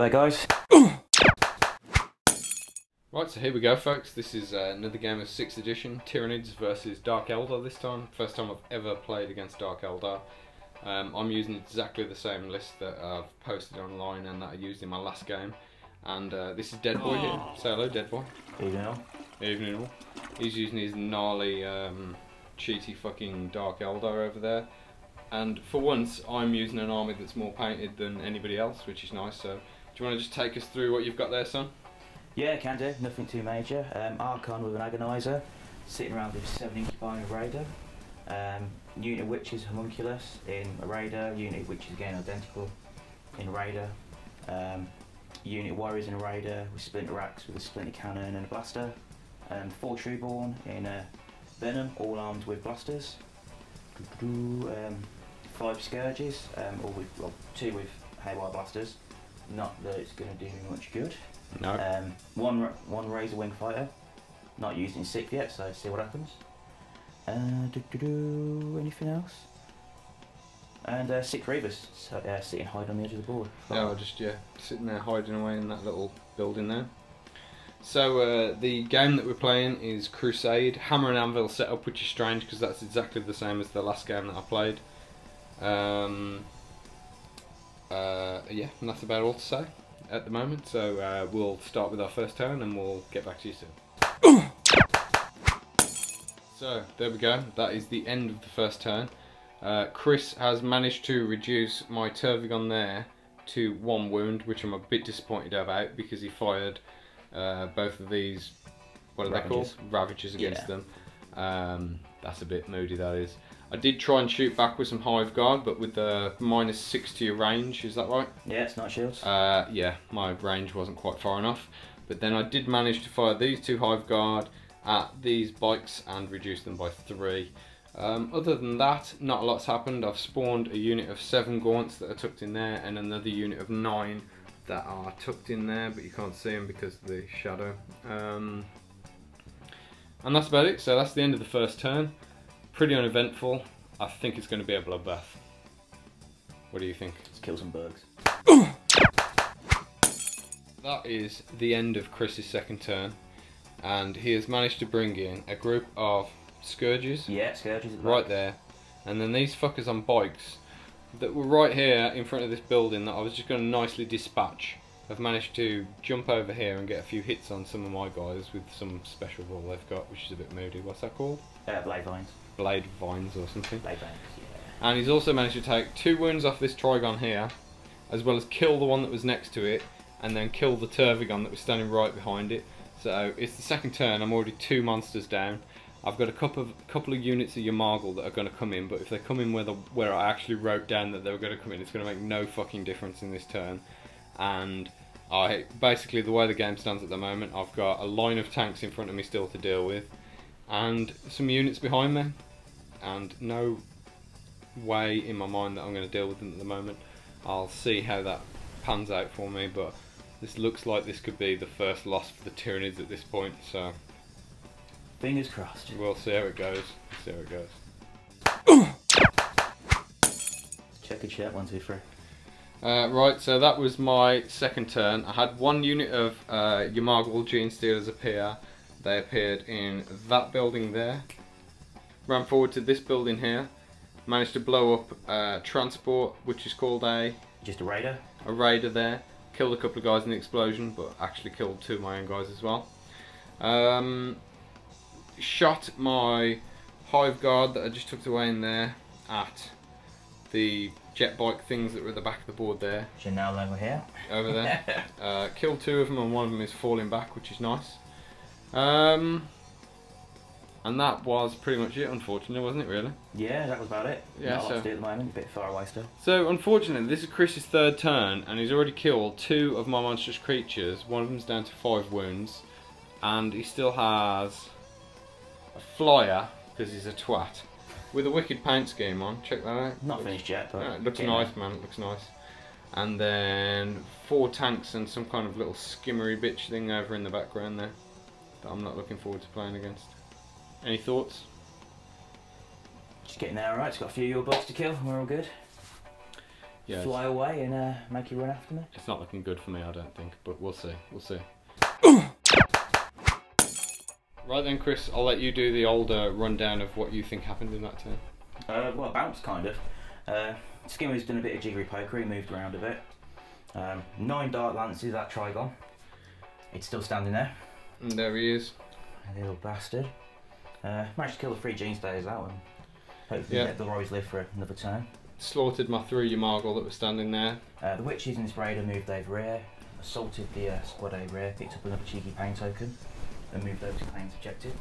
there, guys. Right, so here we go, folks. This is another game of 6th edition, Tyranids versus Dark Eldar this time. First time I've ever played against Dark Eldar. I'm using exactly the same list that I've posted online and that I used in my last game. And this is Dead Boy here. Say hello, Dead Boy. Evening all. Evening all. He's using his gnarly, cheaty fucking Dark Eldar over there. And for once, I'm using an army that's more painted than anybody else, which is nice. So, do you want to just take us through what you've got there, son? Yeah, can do. Nothing too major. Archon with an Agonizer, sitting around with 7 Incubi and a Raider. Unit of Witches Homunculus in a Raider. Unit of Witches again identical in a Raider. Unit of Warriors in a Raider with Splinter Axe with a Splinter Cannon and a Blaster. 4 Trueborn in a Venom, all armed with blasters. 5 Scourges, all with, well, 2 with Haywire blasters. Not that it's going to do me much good. No. One Razor Wing Fighter, not used in 6th yet, so see what happens. Anything else? And 6 Reavers, so, sitting hiding on the edge of the board. Oh, just sitting there hiding away in that little building there. So the game that we're playing is Crusade, Hammer and Anvil setup, which is strange because that's exactly the same as the last game that I played. Yeah, and that's about all to say at the moment, so we'll start with our first turn and we'll get back to you soon. So there we go, that is the end of the first turn. Chris has managed to reduce my Tervigon there to 1 wound, which I'm a bit disappointed about because he fired both of these, what are they called? Ravagers against them. That's a bit moody, that is. I did try and shoot back with some Hive Guard, but with the -6 to your range, is that right? Yeah, it's not shields. Yeah, my range wasn't quite far enough. But then I did manage to fire these 2 Hive Guard at these bikes and reduce them by 3. Other than that, not a lot's happened. I've spawned a unit of 7 Gaunts that are tucked in there, and another unit of 9 that are tucked in there, but you can't see them because of the shadow. And that's about it. So that's the end of the first turn. Pretty uneventful. I think it's going to be a bloodbath. What do you think? Let's kill some bugs. That is the end of Chris's second turn, and he has managed to bring in a group of Scourges. Yeah, Scourges at the right back. there, and then these fuckers on bikes that were right here in front of this building that I was just going to nicely dispatch. I've managed to jump over here and get a few hits on some of my guys with some special rule they've got, which is a bit moody. What's that called? Blade Vines. Blade Vines or something. Blade Vines, yeah. And he's also managed to take 2 wounds off this Trygon here, as well as kill the one that was next to it, and then kill the Tervigon that was standing right behind it. So it's the second turn, I'm already 2 monsters down. I've got a couple of units of Yamargle that are going to come in, but if they come in where I actually wrote down that they were going to come in, it's going to make no fucking difference in this turn. And basically the way the game stands at the moment, I've got a line of tanks in front of me still to deal with, and some units behind me, and no way in my mind that I'm going to deal with them at the moment. I'll see how that pans out for me, but this looks like this could be the first loss for the Tyranids at this point, so fingers crossed. We'll see how it goes. We'll see how it goes. Check it out, 1, 2, 3. Right, so that was my second turn. I had 1 unit of Yamargle Gene Stealers appear. They appeared in that building there. Ran forward to this building here. Managed to blow up transport, which is called just a Raider. A Raider there. Killed a couple of guys in the explosion, but actually killed 2 of my own guys as well. Shot my Hive Guard that I just tucked away in there at the jet bike things that were at the back of the board there. Which are now over here. Over there. Killed 2 of them, and one of them is falling back, which is nice. And that was pretty much it, unfortunately, wasn't it, really? Yeah, that was about it. Yeah, not a lot to do at the moment, a bit far away still. So, unfortunately, this is Chris's 3rd turn, and he's already killed 2 of my monstrous creatures. One of them's down to 5 wounds, and he still has a flyer, because he's a twat, with a wicked paint scheme on. Check that out. Not finished yet, but... Yeah, it looks nice, man, it looks nice. And then 4 tanks and some kind of little skimmery bitch thing over in the background there, that I'm not looking forward to playing against. Any thoughts? Just getting there, alright. It's got a few of your bugs to kill, and we're all good. Yeah, fly away and make you run after me. it's not looking good for me, I don't think, but we'll see. We'll see. Right then, Chris, I'll let you do the old rundown of what you think happened in that turn. Well, bounced kind of. Skimmer's done a bit of jiggery pokery, moved around a bit. 9 Dark Lances, that Trigon. It's still standing there. And there he is. A little bastard. Managed to kill the 3 Gene Stayers out and hopefully let the Roys live for another turn. Slaughtered my 3 Yamargle that was standing there. The Witches in this raider moved over here, assaulted the squad over here, picked up another cheeky pain token and moved over to Pain's objective.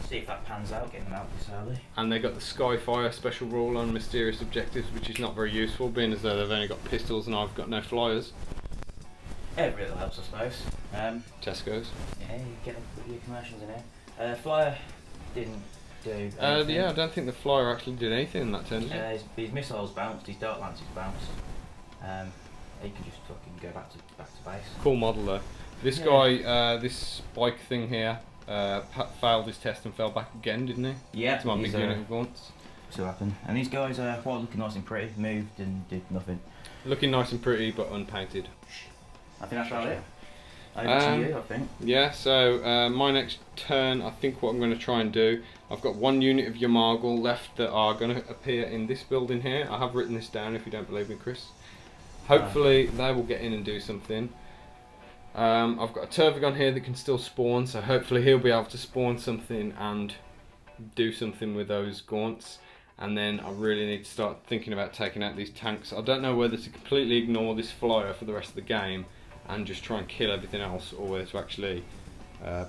See if that pans out, getting them out this early. And they got the Skyfire special rule on mysterious objectives, which is not very useful, being as though they've only got pistols and I've got no flyers. Every little helps, I suppose. Tesco's. Yeah, you get your commercials in here. Flyer didn't do anything. Yeah, I don't think the flyer actually did anything in that turn, did it? His missiles bounced, his Dark Lances bounced. He can just fucking go back to base. Cool model though. This guy, this spike thing here, failed his test and fell back again, didn't he? Yeah. It's my big unit of gaunts. So happened. And these guys, while looking nice and pretty, moved and did nothing. Looking nice and pretty, but unpainted. I think that's about it. Over to you, I think. Yeah, so my next turn, I think what I'm going to try and do, I've got 1 unit of Yamargle left that are going to appear in this building here. I have written this down if you don't believe me, Chris. Hopefully they will get in and do something. I've got a Turvigon here that can still spawn, so hopefully he'll be able to spawn something and do something with those gaunts. And then I really need to start thinking about taking out these tanks. I don't know whether to completely ignore this flyer for the rest of the game and just try and kill everything else, or whether to actually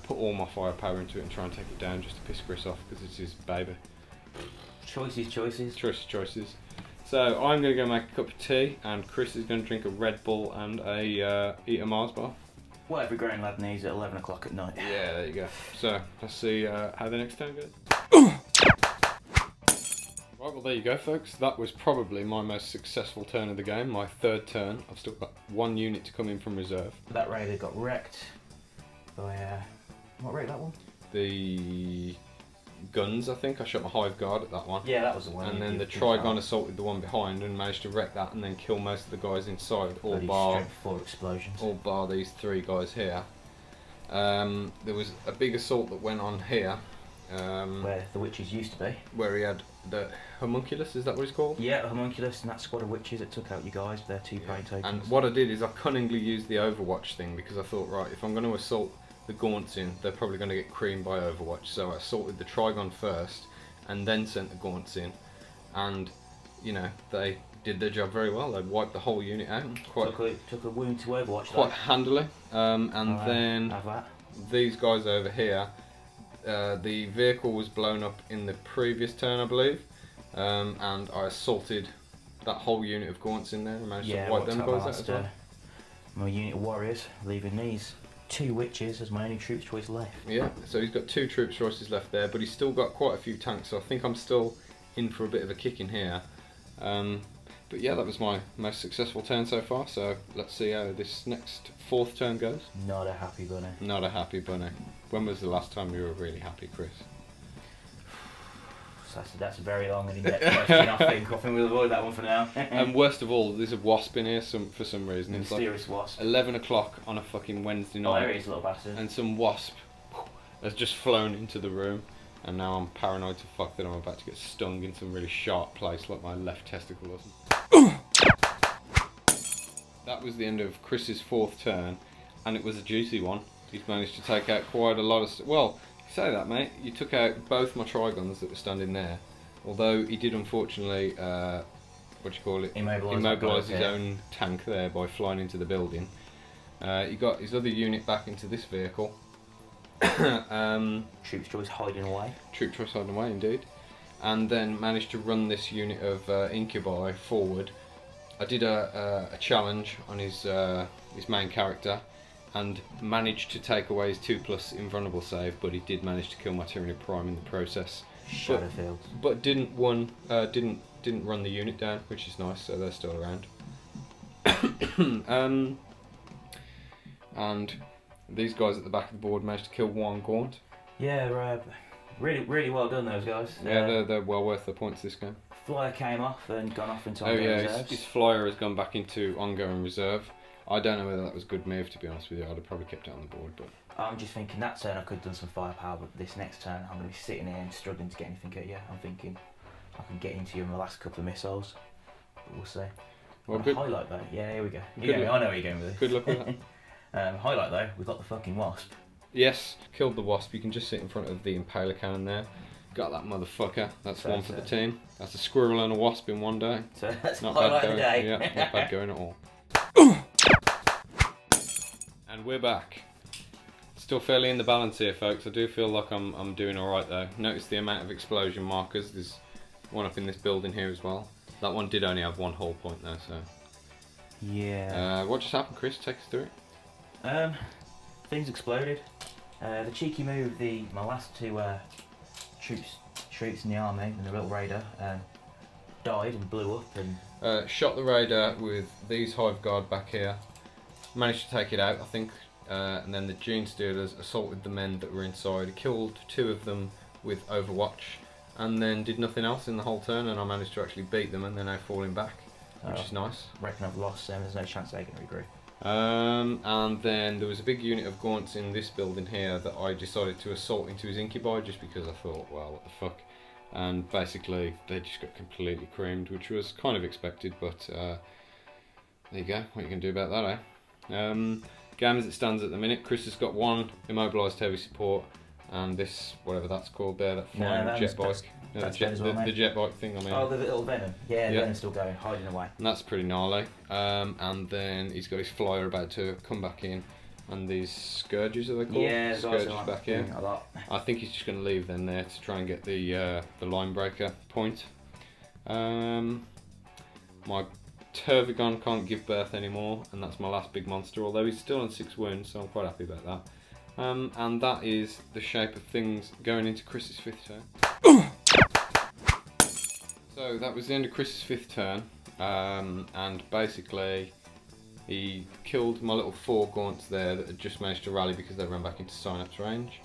put all my firepower into it and try and take it down just to piss Chris off, because it's his baby. Choices. Choices. So I'm going to go make a cup of tea, and Chris is going to drink a Red Bull and eat a Mars bar. What every grown lad needs at 11 o'clock at night. Yeah, there you go. So let's see how the next turn goes. Right, well there you go folks, that was probably my most successful turn of the game, my 3rd turn. I've still got 1 unit to come in from reserve. That raider got wrecked by, what wrecked that one? The guns, I think. I shot my Hive Guard at that one. Yeah, that was the one. And then the Trigon assaulted the one behind and managed to wreck that and then kill most of the guys inside, all bar 4 explosions. All bar these 3 guys here. There was a big assault that went on here. Where the Witches used to be. Where he had the Homunculus, is that what it's called? Yeah, the Homunculus and that squad of Witches that took out you guys, their 2 pain tokens. And what I did is I cunningly used the Overwatch thing, because I thought, right, if I'm going to assault the Gaunts in, they're probably going to get creamed by Overwatch. So I assaulted the Trigon first and then sent the Gaunts in. And, you know, they did their job very well. They wiped the whole unit out. Took a wound to Overwatch quite handily. Then these guys over here, the vehicle was blown up in the previous turn, I believe, and I assaulted that whole unit of Gaunts in there and managed to wipe them guys out as well. My unit of warriors, leaving these 2 Witches as my only troops choice left. Yeah, so he's got 2 troops choices left there, but he's still got quite a few tanks, so I think I'm still in for a bit of a kick in here. But yeah, that was my most successful turn so far, so let's see how this next 4th turn goes. Not a happy bunny. Not a happy bunny. When was the last time you were really happy, Chris? That's a very long and in-depth question, I think. I think we'll avoid that one for now. And worst of all, there's a wasp in here for some reason. It's mysterious wasp. 11 o'clock on a fucking Wednesday night. Oh, there he is, little bastard. And some wasp has just flown into the room. And now I'm paranoid to fuck that I'm about to get stung in some really sharp place like my left testicle or something. That was the end of Chris's 4th turn, and it was a juicy one. He's managed to take out quite a lot of... Well, you say that, mate. You took out both my Trigons that were standing there. Although he did unfortunately, immobilise his own tank there by flying into the building. He got his other unit back into this vehicle. Troops choice hiding away. Troop choice hiding away, indeed. And then managed to run this unit of Incubi forward. I did a challenge on his main character and managed to take away his 2+ invulnerable save, but he did manage to kill my Tyranid Prime in the process. Shadowfield. But didn't run the unit down, which is nice, so they're still around. And these guys at the back of the board managed to kill 1 Gaunt. Yeah, really well done, those guys. Yeah, they're well worth the points this game. Flyer came off and gone off into Oh ongoing yeah, reserves. his flyer has gone back into ongoing reserve. I don't know whether that was a good move, to be honest with you. I'd have probably kept it on the board, but I'm just thinking that turn I could have done some firepower, but this next turn I'm going to be sitting here and struggling to get anything at you. I'm thinking I can get into you in the last couple of missiles, but we'll see. well, good. Highlight though, yeah, here we go. Good I know where you're going with this. Good luck with that. Highlight though, we've got the fucking wasp. Yes, killed the wasp. You can just sit in front of the impaler cannon there. Got that motherfucker. That's So one for the team. That's a squirrel and a wasp in one day. So that's Not highlight bad of the going. day. Yeah, not bad going at all. And we're back. Still fairly in the balance here, folks. I do feel like I'm doing all right though. Notice the amount of explosion markers. There's one up in this building here as well. That one did only have one hull point though. So Yeah. what just happened, Chris? Take us through it. Things exploded. The cheeky move, my last two troops in the army and the little raider died and blew up and Shot the raider with these hive guard back here. Managed to take it out, I think. And then the Gene Stealers assaulted the men that were inside, killed 2 of them with Overwatch, and then did nothing else in the whole turn, and I managed to actually beat them, and they're now falling back, which is nice. Reckon I've lost them, there's no chance they're going to regroup. And then there was a big unit of Gaunts in this building here that I decided to assault into his incubi just because I thought, well, what the fuck. And basically they just got completely creamed, which was kind of expected, but there you go, what you can do about that, eh? Game as it stands at the minute, Chris has got 1 immobilised heavy support, and this, whatever that's called there, that flying jet bike. The jet bike thing, I mean. Oh, the little venom. Yeah, the venom's still going, hiding away. And that's pretty gnarly. And then he's got his flyer about to come back in, and these scourges, are they called? Yeah, scourges back here. A lot. I think he's just going to leave them there to try and get the line breaker point. My Turvigon can't give birth anymore, and that's my last big monster, although he's still on 6 wounds, so I'm quite happy about that. And that is the shape of things going into Chris's 5th turn. So that was the end of Chris's 5th turn, and basically he killed my little 4 Gaunts there that had just managed to rally because they ran back into Synapse range,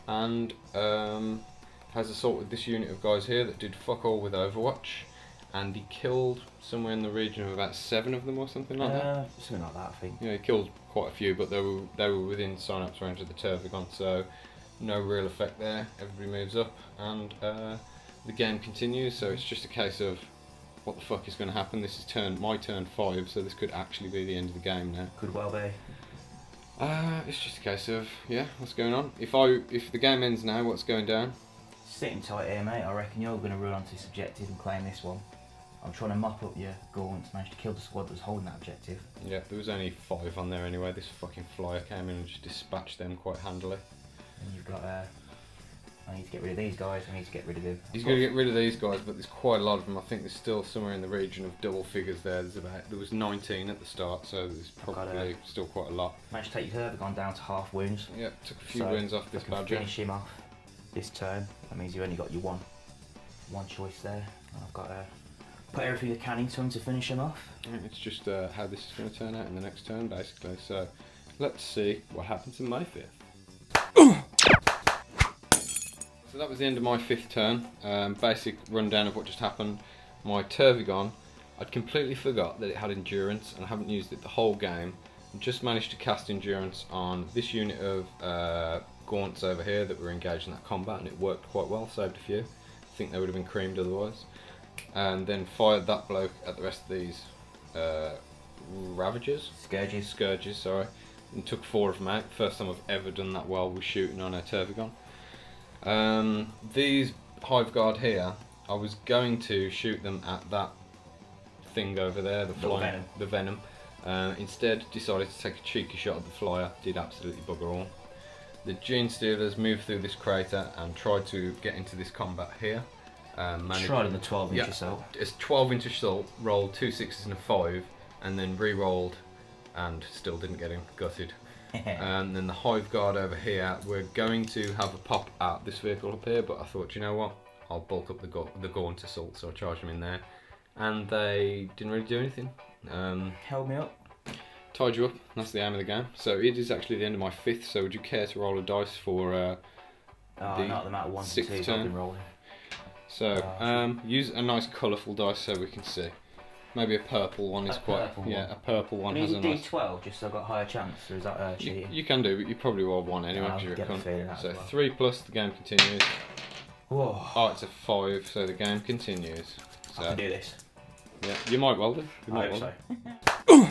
and has assaulted this unit of guys here that did fuck all with Overwatch, and he killed somewhere in the region of about 7 of them or something like that. Something like that, I think. Yeah, he killed quite a few, but they were within Synapse range of the Turvigon, so no real effect there. Everybody moves up, and the game continues, so it's just a case of what the fuck is going to happen. This is my turn 5, so this could actually be the end of the game now. Could well be. It's just a case of, yeah, what's going on? If the game ends now, what's going down? Sitting tight here, mate. I reckon you're going to run onto this objective and claim this one. I'm trying to mop up your Gaunts, managed to kill the squad that was holding that objective. Yeah, there was only 5 on there anyway. This fucking flyer came in and just dispatched them quite handily. And you've got I need to get rid of these guys, I need to get rid of them. He's going to get rid of these guys, but there's quite a lot of them. I think there's still somewhere in the region of double figures there. There was 19 at the start, so there's probably still quite a lot. Managed to take your Turvigon down to half wounds. Yeah, took a few wounds off this badger. Finish him off this turn. That means you've only got your one choice there. And I've got to put everything I can into him to finish him off. Yeah, it's just how this is going to turn out in the next turn, basically. So let's see what happens in my 5th. So that was the end of my 5th turn. Basic rundown of what just happened. My Turvigon, I'd completely forgot that it had endurance, and I haven't used it the whole game. I just managed to cast endurance on this unit of Gaunts over here that were engaged in that combat, and it worked quite well, saved a few. I think they would have been creamed otherwise. And then fired that bloke at the rest of these Ravagers? Scourges, sorry. And took 4 of them out. First time I've ever done that well with shooting on a Turvigon. These Hive Guard here, I was going to shoot them at that thing over there, the venom. Instead decided to take a cheeky shot at the flyer, did absolutely bugger all. The Gene Stealers moved through this crater and tried to get into this combat here. Tried on the 12-inch assault. It's 12-inch assault, rolled 2 6s and a 5, and then re-rolled and still didn't get him, gutted. And then the Hive Guard over here, we're going to have a pop at this vehicle up here, but I thought, you know what, I'll bulk up the Gaunt assault, so I charged them in there. And they didn't really do anything. Held me up. Tied you up, that's the aim of the game. So it is actually the end of my 5th, so would you care to roll a dice for not the amount of 1 to 2 I've been rolling. So use a nice colourful dice so we can see. Maybe a purple one is quite. Yeah, a purple one has a nice. D12 just so I've got a higher chance, or is that cheating? You can do, but you probably roll 1 anyway. I'll get a feeling that So as well. 3 plus, the game continues. Whoa. Oh, it's a 5, so the game continues. So, I can do this. Yeah, you might well do. You I might hope well so.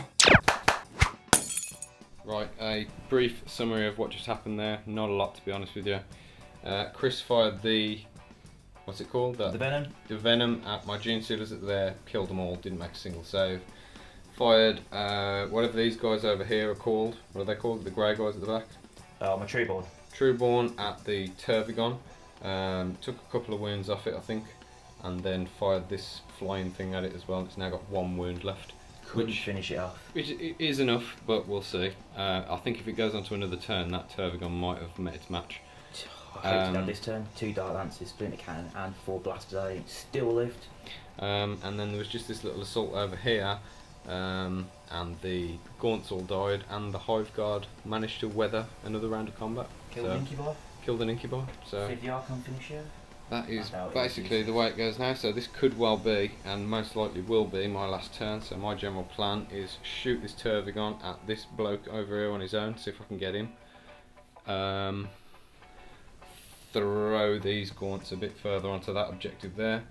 Right, a brief summary of what just happened there. Not a lot, to be honest with you. Chris fired the, what's it called? The venom? The venom at my Gene Sealers that were there, killed them all, didn't make a single save. Fired whatever these guys over here are called. What are they called? The grey guys at the back? My Trueborn. Trueborn at the Turvigon. Took a couple of wounds off it, I think, and then fired this flying thing at it as well. It's now got 1 wound left. Which finish it off. Which is enough, but we'll see. I think if it goes on to another turn, that Turvigon might have met its match. I hope to have this turn. 2 Dark Lances, Splinter Cannon, and 4 Blasters. I think still lived. And then there was just this little assault over here, and the Gaunts all died, and the Hive Guard managed to weather another round of combat. Killed an Incubi. Killed an Incubi. So 5th Archon finisher. that is basically the way it goes now. So this could well be, and most likely will be, my last turn. So my general plan is shoot this Turvigon at this bloke over here on his own, see if I can get him. Throw these Gaunts a bit further onto that objective there,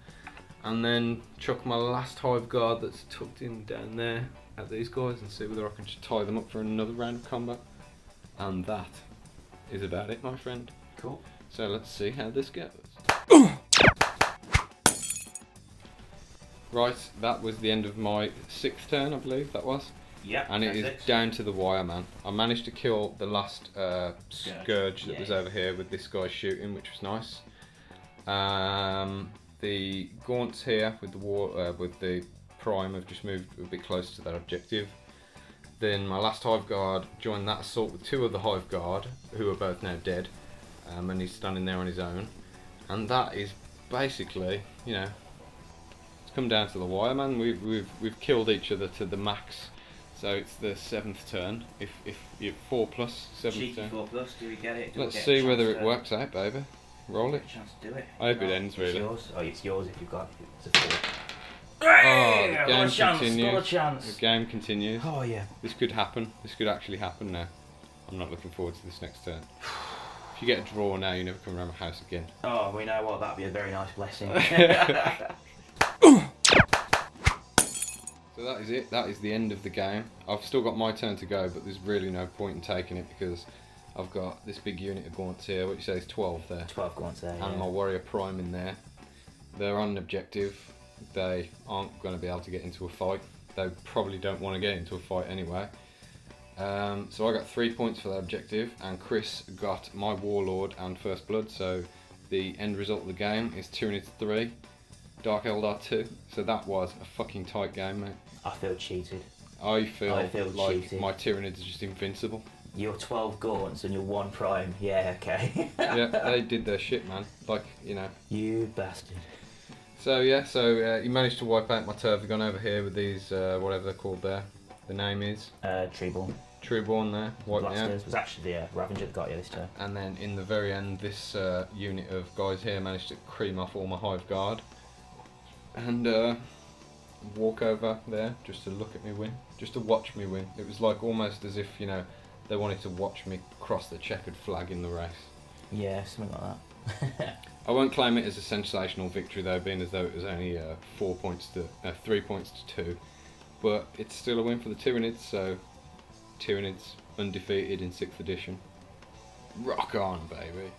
and then chuck my last Hive Guard that's tucked in down there at these guys and see whether I can just tie them up for another round of combat. And that is about it, my friend. Cool. So let's see how this goes. Right, that was the end of my 6th turn, I believe that was. Yeah. And it is down to the wire, man. I managed to kill the last Scourge that was over here with this guy shooting, which was nice. The Gaunts here with the Prime have just moved a bit closer to that objective. Then my last Hive Guard joined that assault with 2 of the Hive Guard, who are both now dead, and he's standing there on his own. And that is basically, you know, it's come down to the wire, man. We've killed each other to the max. So it's the 7th turn. If you're 4 plus 7th turn. 4 plus. Do we get it? Let's see whether it works out, baby. Roll it. Chance to do it. I hope it ends, really. Yours. Oh, it's yours if you've got it. It's a 4. Oh, the game continues. Got a chance. The game continues. Oh yeah. This could happen. This could actually happen now. I'm not looking forward to this next turn. If you get a draw now, you never come around my house again. Oh, we know what. That'd be a very nice blessing. So that is it. That is the end of the game. I've still got my turn to go, but there's really no point in taking it because I've got this big unit of Gaunts here, which says 12 there. 12 Gaunts there. And my Warrior Prime in there. They're on an objective. They aren't going to be able to get into a fight. They probably don't want to get into a fight anyway. So I got 3 points for that objective, and Chris got my Warlord and First Blood. So the end result of the game is Tyranids 3, Dark Eldar 2. So that was a fucking tight game, mate. I feel cheated. I feel like cheated. my Tyranids are just invincible. You're 12 Gaunts and you're 1 Prime. Yeah, okay. Yeah, they did their shit, man. Like, you know. You bastard. So yeah, you managed to wipe out my Turvigon over here with these, whatever they're called there. The name is? Treeborn. Treeborn there, wiped me out. It was actually the Ravager that got you this turn. And then in the very end, this unit of guys here managed to cream off all my Hive Guard. And walk over there just to look at me win, just to watch me win. It was like almost as if, you know, they wanted to watch me cross the checkered flag in the race. Yeah, something like that. I won't claim it as a sensational victory though, being as though it was only 3 points to 2. But it's still a win for the Tyranids, so Tyranids undefeated in 6th edition. Rock on, baby.